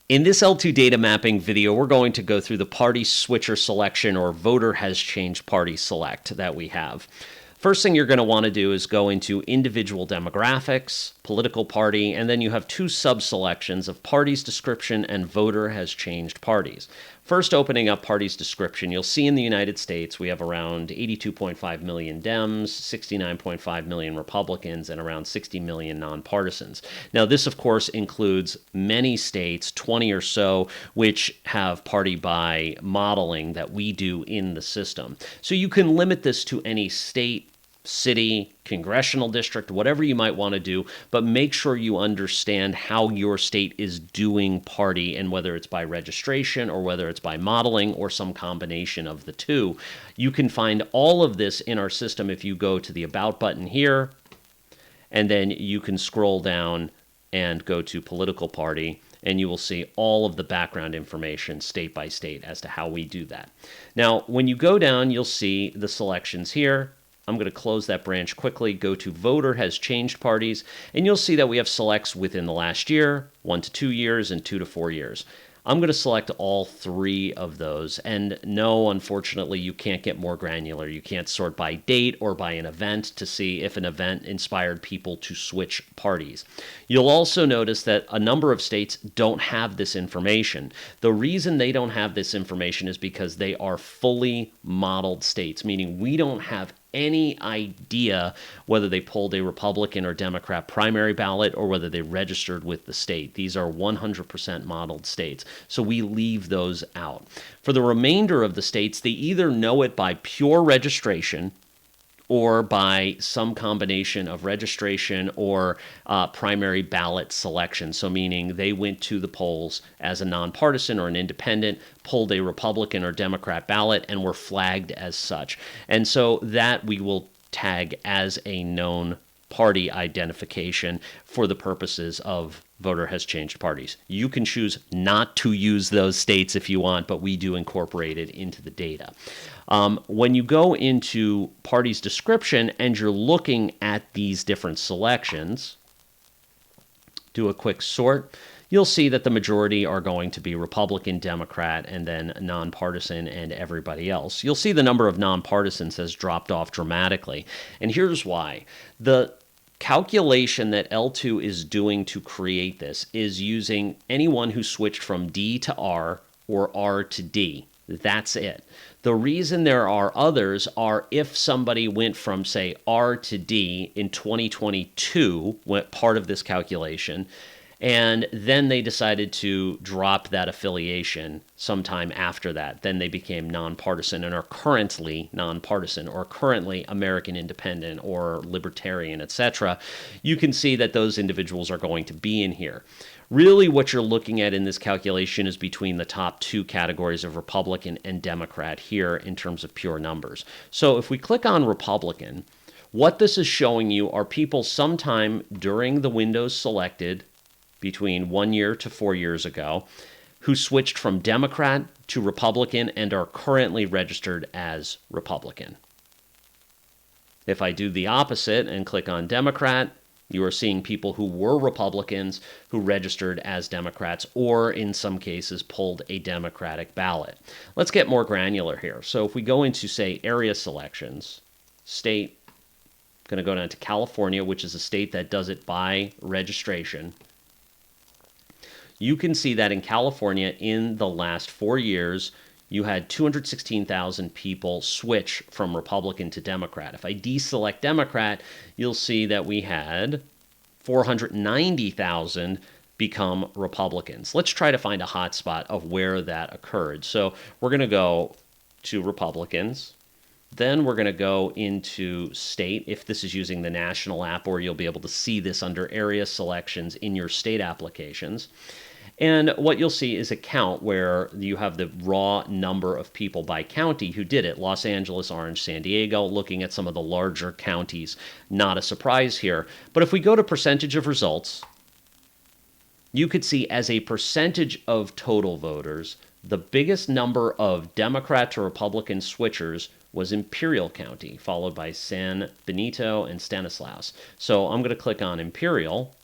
In this L2 data mapping video, we're going to go through the party switcher selection or voter has changed party select that we have. First thing you're going to want to do is go into individual demographics, political party, and then you have two sub-selections of party's description and voter has changed parties. First, opening up party's description, you'll see in the United States we have around 82.5 million Dems, 69.5 million Republicans, and around 60 million nonpartisans. Now, this, of course, includes many states, 20 or so, which have party by modeling that we do in the system. So you can limit this to any state, city, congressional district, whatever you might want to do, but make sure you understand how your state is doing party and whether it's by registration or whether it's by modeling or some combination of the two. You can find all of this in our system if you go to the About button here, and then you can scroll down and go to political party, and you will see all of the background information state by state as to how we do that. Now, when you go down, you'll see the selections here. I'm going to close that branch quickly, go to voter has changed parties, and you'll see that we have selects within the last year, 1 to 2 years, and 2 to 4 years. I'm going to select all three of those, and no, unfortunately, you can't get more granular. You can't sort by date or by an event to see if an event inspired people to switch parties. You'll also notice that a number of states don't have this information. The reason they don't have this information is because they are fully modeled states, meaning we don't have any idea whether they pulled a Republican or Democrat primary ballot or whether they registered with the state. These are 100% modeled states, so we leave those out. For the remainder of the states, they either know it by pure registration or by some combination of registration or primary ballot selection. So meaning they went to the polls as a nonpartisan or an independent, pulled a Republican or Democrat ballot, and were flagged as such. And so that we will tag as a known party identification for the purposes of voter has changed parties. You can choose not to use those states if you want, but we do incorporate it into the data. When you go into party's description and you're looking at these different selections, do a quick sort, you'll see that the majority are going to be Republican, Democrat, and then nonpartisan and everybody else. You'll see the number of nonpartisans has dropped off dramatically, and here's why. The calculation that L2 is doing to create this is using anyone who switched from D to R or R to D. That's it. The reason there are others are if somebody went from, say, R to D in 2022, went part of this calculation, and then they decided to drop that affiliation sometime after that. Then they became nonpartisan and are currently nonpartisan or currently American independent or libertarian, etc. You can see that those individuals are going to be in here. Really, what you're looking at in this calculation is between the top two categories of Republican and Democrat here in terms of pure numbers. So if we click on Republican, what this is showing you are people sometime during the windows selected between 1 year to 4 years ago who switched from Democrat to Republican and are currently registered as Republican. If I do the opposite and click on Democrat, you are seeing people who were Republicans who registered as Democrats or, in some cases, pulled a Democratic ballot. Let's get more granular here. So if we go into, say, area selections, state, going to go down to California, which is a state that does it by registration. You can see that in California, in the last 4 years, you had 216,000 people switch from Republican to Democrat. If I deselect Democrat, you'll see that we had 490,000 become Republicans. Let's try to find a hotspot of where that occurred. So we're going to go to Republicans. Then we're going to go into state, if this is using the national app, or you'll be able to see this under area selections in your state applications. And what you'll see is a count where you have the raw number of people by county who did it. Los Angeles, Orange, San Diego, looking at some of the larger counties. Not a surprise here. But if we go to percentage of results, you could see as a percentage of total voters, the biggest number of Democrat to Republican switchers was Imperial County, followed by San Benito and Stanislaus. So I'm going to click on Imperial.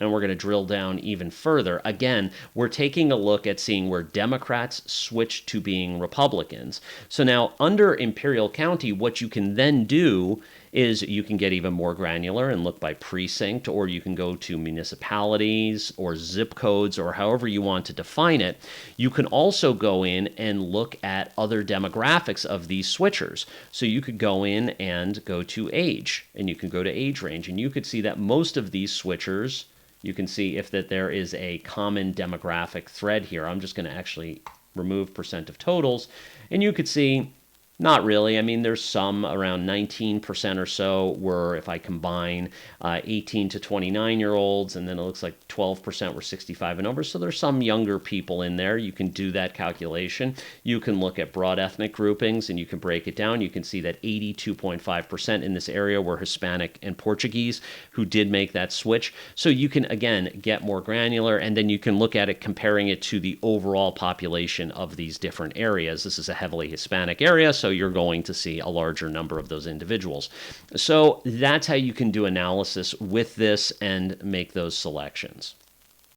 and we're going to drill down even further. Again, we're taking a look at seeing where Democrats switch to being Republicans. So now under Imperial County, what you can then do is you can get even more granular and look by precinct, or you can go to municipalities or zip codes or however you want to define it. You can also go in and look at other demographics of these switchers. So you could go in and go to age, and you can go to age range, and you could see that most of these switchers, you can see if that there is a common demographic thread here. I'm just going to actually remove percent of totals, and you could see not really. I mean, there's some around 19% or so were, if I combine 18 to 29-year-olds, and then it looks like 12% were 65 and over. So there's some younger people in there. You can do that calculation. You can look at broad ethnic groupings, and you can break it down. You can see that 82.5% in this area were Hispanic and Portuguese who did make that switch. So you can, again, get more granular, and then you can look at it comparing it to the overall population of these different areas. This is a heavily Hispanic area, so you're going to see a larger number of those individuals. So that's how you can do analysis with this and make those selections.